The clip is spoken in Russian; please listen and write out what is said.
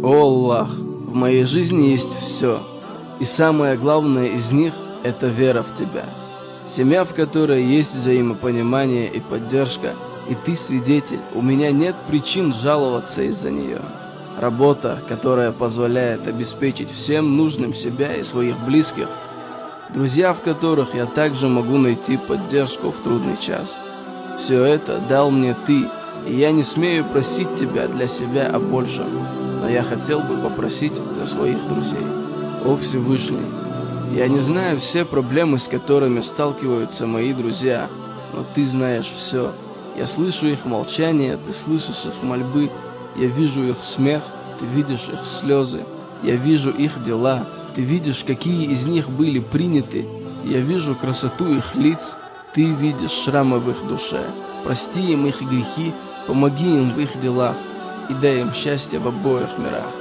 О Аллах, в моей жизни есть все, и самое главное из них – это вера в Тебя. Семья, в которой есть взаимопонимание и поддержка, и Ты свидетель, у меня нет причин жаловаться из-за нее. Работа, которая позволяет обеспечить всем нужным себя и своих близких. Друзья, в которых я также могу найти поддержку в трудный час. Все это дал мне Ты, и я не смею просить Тебя для себя о большем, но я хотел бы попросить за своих друзей. О Всевышний, я не знаю все проблемы, с которыми сталкиваются мои друзья, но Ты знаешь все. Я слышу их молчание, Ты слышишь их мольбы, я вижу их смех, Ты видишь их слезы, я вижу их дела, Ты видишь, какие из них были приняты, я вижу красоту их лиц, Ты видишь шрамы в их душе. Прости им их грехи, помоги им в их делах и дай им счастье в обоих мирах.